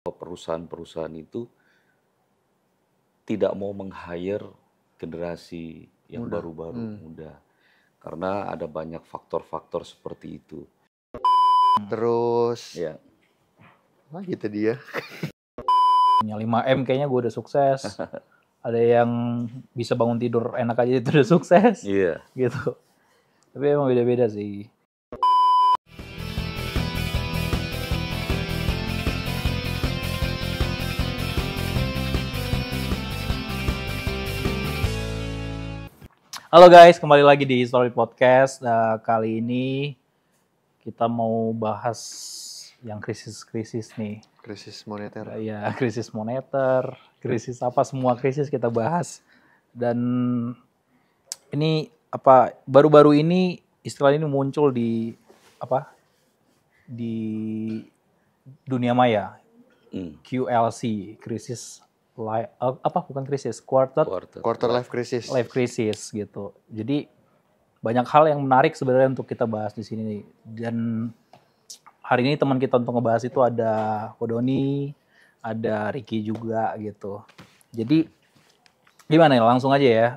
perusahaan-perusahaan itu tidak mau meng-hire generasi yang baru-baru muda. Karena ada banyak faktor-faktor seperti itu. Terus Ya, gitu dia. Punya 5M kayaknya gue udah sukses. Ada yang bisa bangun tidur enak aja itu udah sukses. iya. Gitu. Tapi emang beda-beda sih. Halo guys, kembali lagi di History Podcast. Kali ini kita mau bahas yang krisis-krisis nih. Krisis moneter. Ya, krisis moneter, krisis apa, semua krisis kita bahas. Dan ini apa, baru-baru ini istilah ini muncul di apa, di dunia maya. QLC, krisis bukan krisis, quarter Quarter life crisis. gitu. Jadi banyak hal yang menarik sebenarnya untuk kita bahas di sini nih. Dan hari ini teman kita untuk ngebahas itu ada Kodoni, ada Ricky juga gitu. Jadi gimana ya, langsung aja ya.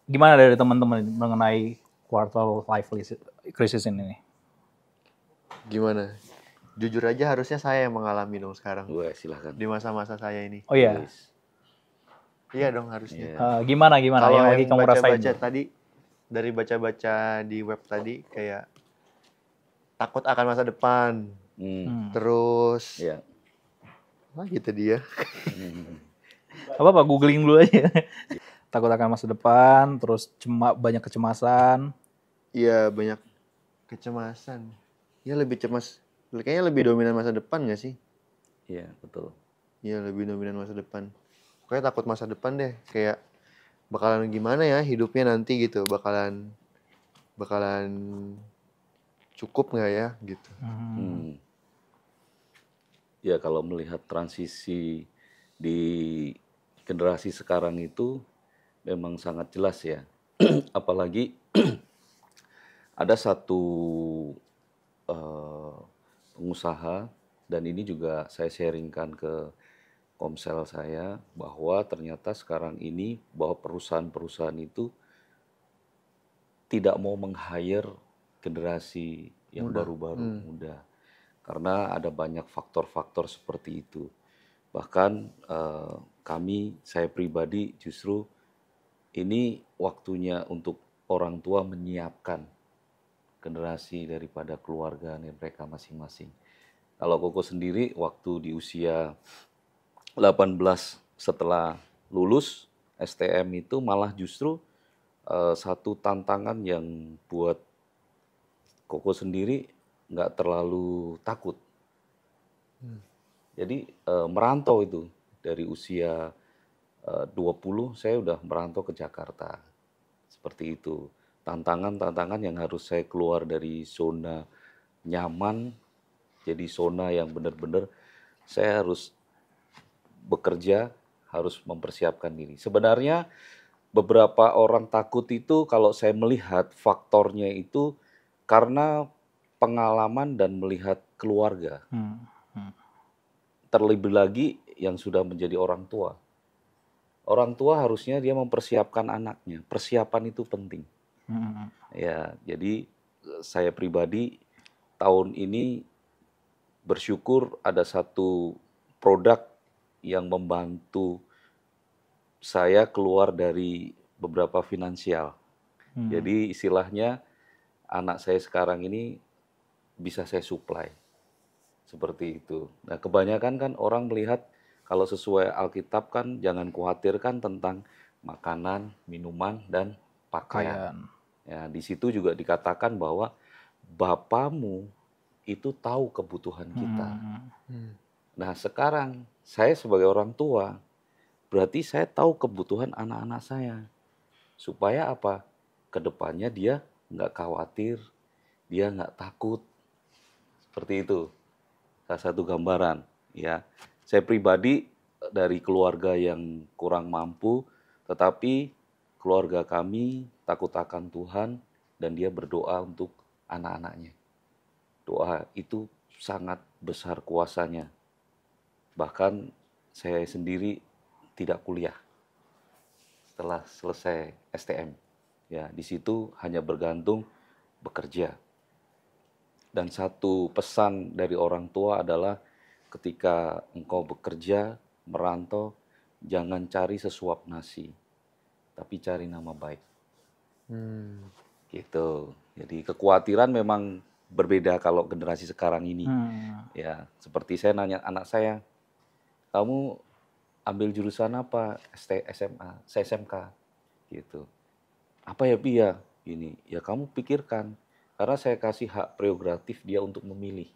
Gimana dari teman-teman mengenai quarter life crisis ini nih? Gimana? Jujur aja harusnya saya yang mengalami dong sekarang. Gue silahkan. Di masa-masa saya ini. Oh iya. Iya dong harusnya. Gimana Kalau yang lagi kamu rasain? Baca tadi, dari baca-baca di web tadi kayak takut akan masa depan. Terus Ya. gitu dia. Apa googling dulu aja. Takut akan masa depan, terus banyak kecemasan. Iya, banyak kecemasan. Ya lebih cemas. Kayaknya lebih dominan masa depan gak sih? Iya, betul. Iya, lebih dominan masa depan. Pokoknya takut masa depan deh. Kayak bakalan gimana ya hidupnya nanti gitu. Bakalan cukup gak ya gitu. Ya, kalau melihat transisi di generasi sekarang itu memang sangat jelas ya. Apalagi ada satu pengusaha, dan ini juga saya sharingkan ke komsel saya, bahwa ternyata sekarang ini bahwa perusahaan-perusahaan itu tidak mau meng-hire generasi yang baru-baru muda. Karena ada banyak faktor-faktor seperti itu. Bahkan saya pribadi justru ini waktunya untuk orang tua menyiapkan generasi daripada keluarga mereka masing-masing. Kalau Koko sendiri waktu di usia 18 setelah lulus STM itu malah justru satu tantangan yang buat Koko sendiri nggak terlalu takut. Jadi merantau itu dari usia 20 saya udah merantau ke Jakarta. Seperti itu. Tantangan-tantangan yang harus saya keluar dari zona nyaman, jadi zona yang benar-benar saya harus bekerja, harus mempersiapkan diri. Sebenarnya beberapa orang takut itu kalau saya melihat faktornya itu karena pengalaman dan melihat keluarga. Terlebih lagi yang sudah menjadi orang tua. Orang tua harusnya dia mempersiapkan anaknya. Persiapan itu penting. Ya, jadi saya pribadi tahun ini bersyukur ada satu produk yang membantu saya keluar dari beberapa finansial. Jadi istilahnya anak saya sekarang ini bisa saya supply. Seperti itu. Nah, kebanyakan kan orang melihat kalau sesuai Alkitab kan jangan khawatirkan tentang makanan, minuman, dan pakaian. Ya, di situ juga dikatakan bahwa Bapamu itu tahu kebutuhan kita. Nah, sekarang saya sebagai orang tua, berarti saya tahu kebutuhan anak-anak saya. Supaya apa? Kedepannya dia nggak khawatir, dia nggak takut. Seperti itu. Salah satu gambaran. Ya, saya pribadi dari keluarga yang kurang mampu, tetapi keluarga kami takut akan Tuhan dan dia berdoa untuk anak-anaknya. Doa itu sangat besar kuasanya. Bahkan saya sendiri tidak kuliah setelah selesai STM. Ya, di situ hanya bergantung bekerja. Dan satu pesan dari orang tua adalah ketika engkau bekerja, merantau, jangan cari sesuap nasi, tapi cari nama baik. Gitu. Jadi kekhawatiran memang berbeda kalau generasi sekarang ini. Ya, seperti saya nanya anak saya, kamu ambil jurusan apa? SMA, saya SMK. Gitu. Apa ya Pi ya? Gini, ya kamu pikirkan. Karena saya kasih hak prerogatif dia untuk memilih.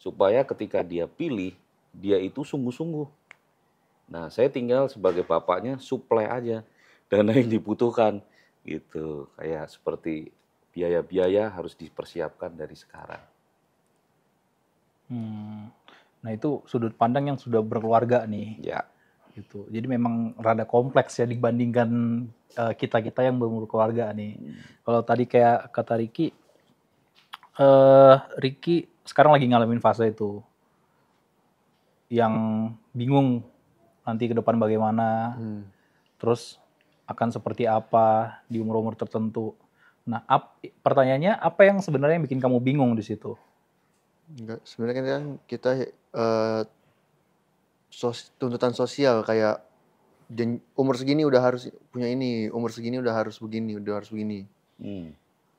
Supaya ketika dia pilih, dia itu sungguh-sungguh. Nah, saya tinggal sebagai bapaknya supply aja dana yang dibutuhkan. Gitu. Kayak seperti biaya-biaya harus dipersiapkan dari sekarang. Nah itu sudut pandang yang sudah berkeluarga nih. Ya. Gitu. Jadi memang rada kompleks ya dibandingkan kita-kita yang belum berkeluarga nih. Kalau tadi kayak kata Ricky, Ricky sekarang lagi ngalamin fase itu. Yang bingung nanti ke depan bagaimana. Terus akan seperti apa di umur-umur tertentu. Nah, pertanyaannya apa yang sebenarnya bikin kamu bingung di situ? Enggak, sebenarnya kan kita tuntutan sosial kayak umur segini udah harus punya ini, umur segini udah harus begini,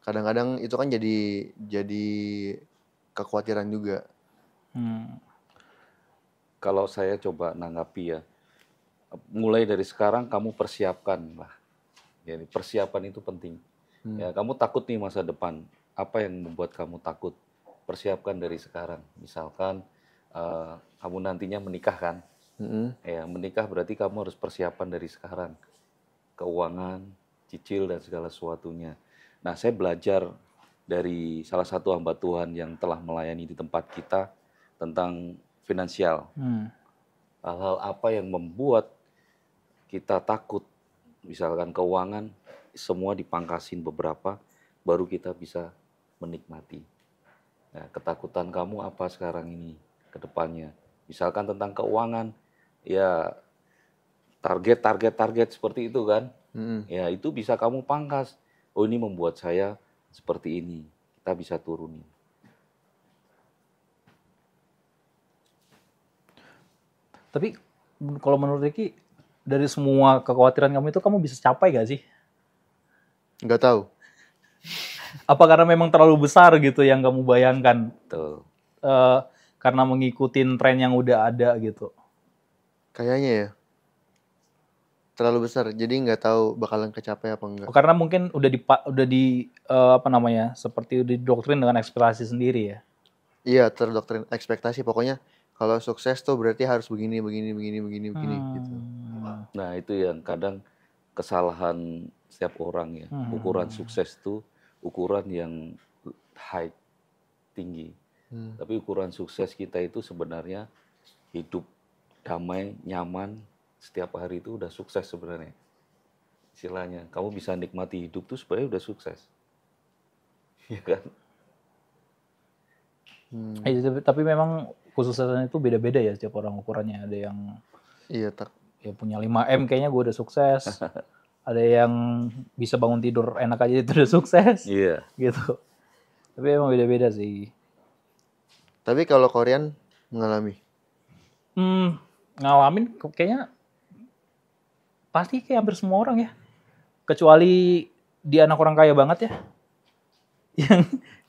Kadang-kadang itu kan jadi kekhawatiran juga. Kalau saya coba nanggapi ya, mulai dari sekarang kamu persiapkan lah. Jadi persiapan itu penting. Ya, kamu takut nih masa depan. Apa yang membuat kamu takut? Persiapkan dari sekarang. Misalkan kamu nantinya menikah kan? Ya, menikah berarti kamu harus persiapan dari sekarang. Keuangan, cicil dan segala sesuatunya. Nah, saya belajar dari salah satu hamba Tuhan yang telah melayani di tempat kita tentang finansial. Hal-hal apa yang membuat kita takut? Misalkan keuangan, semua dipangkasin beberapa, baru kita bisa menikmati. Nah, ketakutan kamu apa sekarang ini ke depannya? Misalkan tentang keuangan, ya target seperti itu kan? Ya itu bisa kamu pangkas. Oh ini membuat saya seperti ini, kita bisa turunin. Tapi kalau menurut Ricky, dari semua kekhawatiran kamu itu kamu bisa capai gak sih? Nggak tahu. Apa karena memang terlalu besar gitu yang kamu bayangkan? Betul. Karena mengikutin tren yang udah ada gitu. Kayaknya ya. Terlalu besar, jadi nggak tahu bakalan kecapai apa enggak. Karena mungkin udah di seperti didoktrin dengan ekspektasi sendiri ya. Iya, terdoktrin ekspektasi. Pokoknya kalau sukses tuh berarti harus begini gitu. Nah itu yang kadang kesalahan setiap orang ya. Ukuran sukses itu ukuran yang high, tinggi. Tapi ukuran sukses kita itu sebenarnya hidup damai, nyaman, setiap hari itu udah sukses sebenarnya. Istilahnya, kamu bisa nikmati hidup tuh sebenarnya udah sukses. Ya kan? Tapi memang kesuksesan itu beda-beda ya setiap orang ukurannya. Ada yang ya punya 5M kayaknya gue udah sukses. Ada yang bisa bangun tidur enak aja itu udah sukses. Iya. Gitu. Tapi emang beda-beda sih. Tapi kalau Korean mengalami? Ngalamin kayaknya pasti kayak hampir semua orang ya. Kecuali dia anak orang kaya banget ya.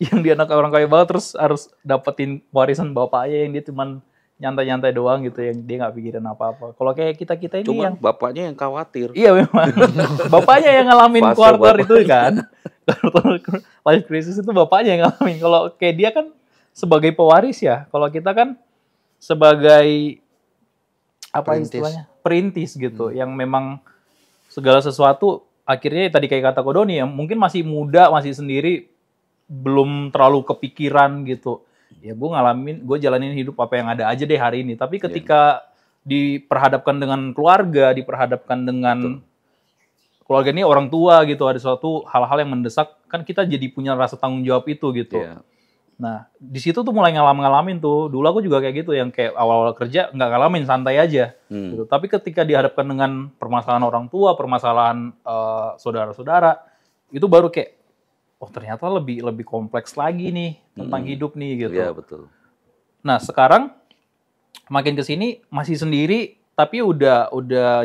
Yang dia anak orang kaya banget terus harus dapetin warisan bapaknya yang dia cuman nyantai-nyantai doang gitu, yang dia nggak pikirin apa-apa. Kalau kayak kita ini cuman yang bapaknya yang khawatir. Iya memang. Bapaknya yang ngalamin quarter itu kan. Life crisis itu bapaknya yang ngalamin. Kalau kayak dia kan sebagai pewaris ya. Kalau kita kan sebagai apa istilahnya? Perintis gitu. Yang memang segala sesuatu akhirnya tadi kayak kata Kodoni ya, mungkin masih muda, masih sendiri, belum terlalu kepikiran gitu. Ya gue jalanin hidup apa yang ada aja deh hari ini. Tapi ketika diperhadapkan dengan keluarga, diperhadapkan dengan keluarga ini orang tua gitu, ada suatu hal-hal yang mendesak, kan kita jadi punya rasa tanggung jawab itu gitu. Nah, di situ tuh mulai ngalamin tuh. Dulu aku juga kayak gitu, yang kayak awal-awal kerja nggak ngalamin, santai aja. Gitu. Tapi ketika dihadapkan dengan permasalahan orang tua, permasalahan saudara-saudara, itu baru kayak, oh ternyata lebih kompleks lagi nih tentang hidup nih gitu. Iya, betul. Nah, sekarang makin kesini masih sendiri, tapi udah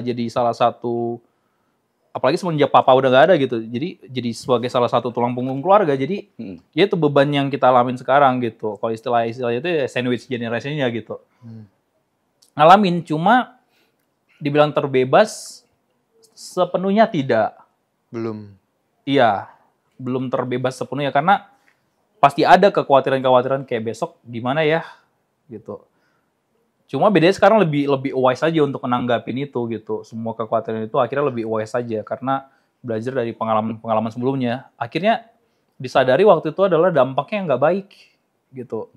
jadi salah satu, apalagi semenjak papa udah gak ada gitu, jadi sebagai salah satu tulang punggung keluarga, jadi ya itu beban yang kita alamin sekarang gitu. Kalau istilahnya itu ya sandwich generation-nya gitu. Ngalamin, cuma dibilang terbebas sepenuhnya tidak. Belum. Iya, belum terbebas sepenuhnya karena pasti ada kekhawatiran kayak besok gimana ya gitu. Cuma bedanya sekarang lebih wise aja untuk menanggapin itu gitu. Semua kekhawatiran itu akhirnya lebih wise aja karena belajar dari pengalaman sebelumnya. Akhirnya disadari waktu itu adalah dampaknya nggak baik gitu.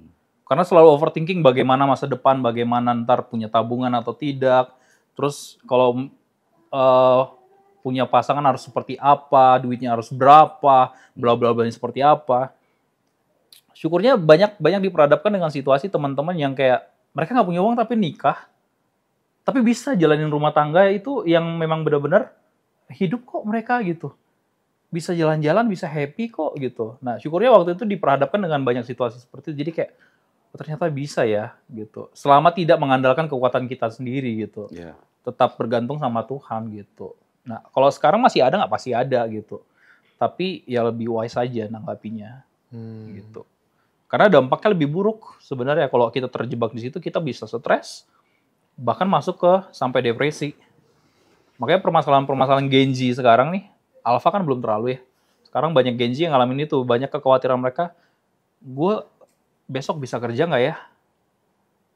Karena selalu overthinking bagaimana masa depan, bagaimana ntar punya tabungan atau tidak. Terus kalau punya pasangan harus seperti apa, duitnya harus berapa, bla bla bla seperti apa. Syukurnya banyak diperhadapkan dengan situasi teman-teman yang kayak mereka nggak punya uang tapi nikah, tapi bisa jalanin rumah tangga itu yang memang benar-benar hidup kok mereka gitu. Bisa jalan-jalan, bisa happy kok gitu. Nah syukurnya waktu itu diperhadapkan dengan banyak situasi seperti itu. Jadi kayak oh, ternyata bisa ya gitu. Selama tidak mengandalkan kekuatan kita sendiri gitu. Yeah. Tetap bergantung sama Tuhan gitu. Nah kalau sekarang masih ada nggak? Pasti ada gitu. Tapi ya lebih wise aja nanggapinya gitu. Karena dampaknya lebih buruk sebenarnya kalau kita terjebak di situ, kita bisa stres, bahkan masuk ke sampai depresi. Makanya permasalahan Gen Z sekarang nih, Alpha kan belum terlalu ya. Sekarang banyak Gen Z yang ngalamin itu, banyak kekhawatiran mereka. Gue besok bisa kerja nggak ya?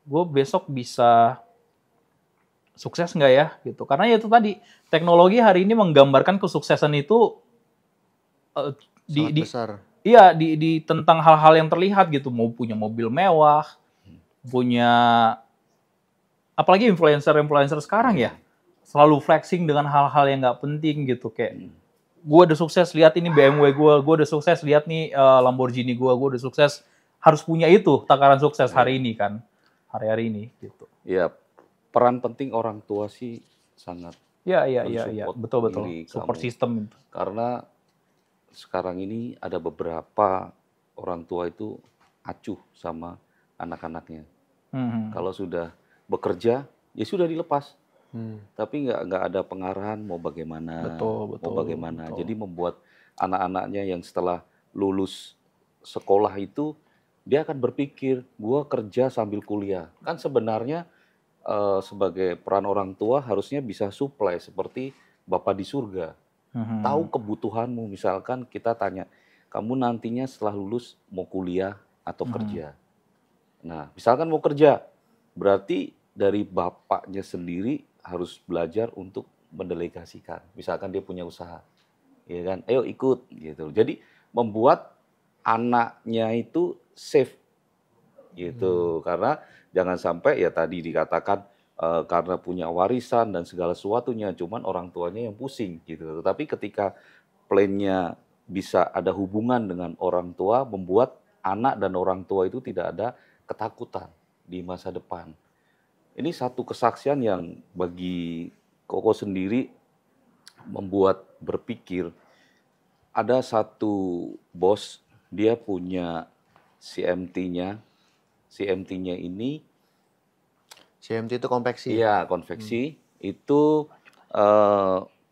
Gue besok bisa sukses nggak ya? Gitu. Karena ya itu tadi, teknologi hari ini menggambarkan kesuksesan itu besar. Iya, di tentang hal-hal yang terlihat gitu, mau punya mobil mewah, punya, apalagi influencer sekarang ya, selalu flexing dengan hal-hal yang nggak penting gitu, kayak gue udah sukses, lihat ini BMW gue udah sukses, lihat nih Lamborghini gue udah sukses, harus punya itu takaran sukses hari ini kan, hari-hari ini gitu. Iya, peran penting orang tua sih sangat. Iya, betul, support system itu. Karena sekarang ini ada beberapa orang tua itu acuh sama anak-anaknya. Kalau sudah bekerja, ya sudah dilepas. Tapi nggak ada pengarahan mau bagaimana, betul. Jadi membuat anak-anaknya yang setelah lulus sekolah itu, dia akan berpikir, gue kerja sambil kuliah. Kan sebenarnya sebagai peran orang tua harusnya bisa supply seperti Bapa di surga. Tahu kebutuhanmu, misalkan kita tanya, kamu nantinya setelah lulus mau kuliah atau kerja? Nah, misalkan mau kerja, berarti dari bapaknya sendiri harus belajar untuk mendelegasikan. Misalkan dia punya usaha, ya kan? Ayo ikut, gitu. Jadi membuat anaknya itu safe, gitu. Karena jangan sampai ya tadi dikatakan, karena punya warisan dan segala sesuatunya, cuman orang tuanya yang pusing gitu. Tetapi ketika plan-nya bisa ada hubungan dengan orang tua, membuat anak dan orang tua itu tidak ada ketakutan di masa depan. Ini satu kesaksian yang bagi Koko sendiri membuat berpikir. Ada satu bos, dia punya CMT-nya. CMT-nya ini CMT itu konveksi. Iya, konveksi. Itu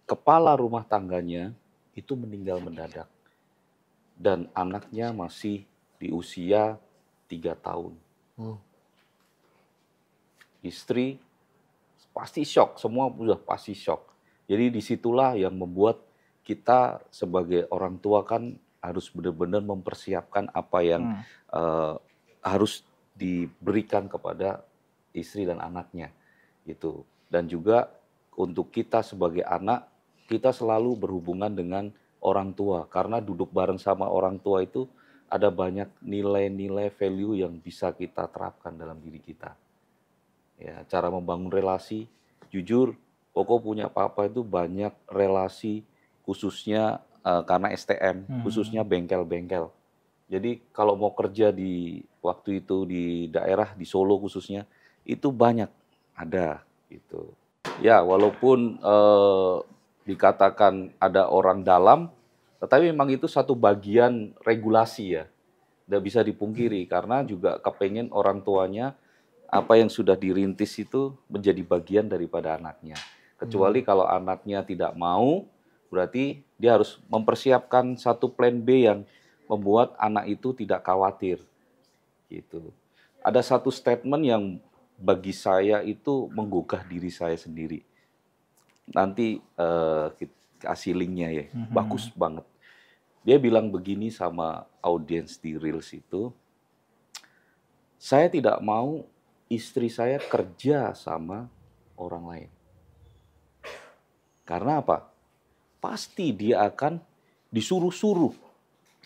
kepala rumah tangganya itu meninggal mendadak. Dan anaknya masih di usia 3 tahun. Istri pasti shock, semua sudah pasti shock. Jadi disitulah yang membuat kita sebagai orang tua kan harus benar-benar mempersiapkan apa yang harus diberikan kepada istri dan anaknya gitu. Dan juga untuk kita sebagai anak, kita selalu berhubungan dengan orang tua karena duduk bareng sama orang tua itu ada banyak nilai-nilai value yang bisa kita terapkan dalam diri kita. Ya, cara membangun relasi, jujur Koko punya papa itu banyak relasi khususnya karena STM, khususnya bengkel-bengkel. Jadi kalau mau kerja di waktu itu di daerah, di Solo khususnya, itu banyak ada gitu. Ya, walaupun dikatakan ada orang dalam, tetapi memang itu satu bagian regulasi ya. Tidak bisa dipungkiri karena juga kepengen orang tuanya apa yang sudah dirintis itu menjadi bagian daripada anaknya. Kecuali kalau anaknya tidak mau, berarti dia harus mempersiapkan satu plan B yang membuat anak itu tidak khawatir. Gitu. Ada satu statement yang bagi saya itu menggugah diri saya sendiri. Nanti kasih linknya ya, bagus banget. Dia bilang begini sama audiens di Reels itu, saya tidak mau istri saya kerja sama orang lain. Karena apa? Pasti dia akan disuruh-suruh.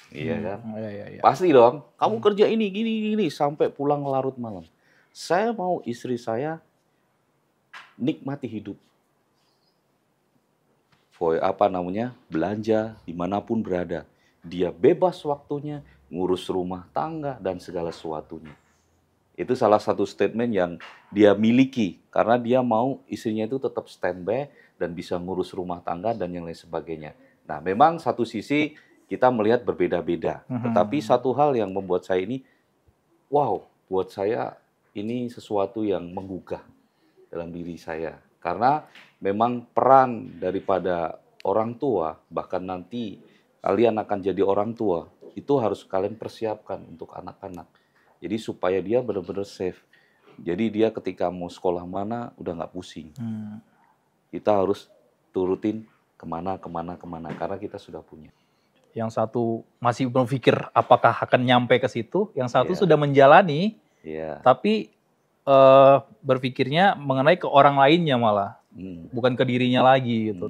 Iya kan? Iya. Pasti dong, kamu kerja ini, gini, sampai pulang larut malam. Saya mau istri saya nikmati hidup. Belanja dimanapun berada. Dia bebas waktunya, ngurus rumah tangga dan segala sesuatunya. Itu salah satu statement yang dia miliki, karena dia mau istrinya itu tetap standby dan bisa ngurus rumah tangga dan yang lain sebagainya. Nah, memang satu sisi kita melihat berbeda-beda. Tetapi satu hal yang membuat saya ini, wow, buat saya ini sesuatu yang menggugah dalam diri saya. Karena memang peran daripada orang tua, bahkan nanti kalian akan jadi orang tua, itu harus kalian persiapkan untuk anak-anak. Jadi supaya dia benar-benar safe. Jadi dia ketika mau sekolah mana, udah nggak pusing. Kita harus turutin kemana, karena kita sudah punya. Yang satu masih berpikir apakah akan nyampe ke situ, yang satu sudah menjalani, tapi berpikirnya mengenai ke orang lainnya malah, bukan ke dirinya lagi gitu.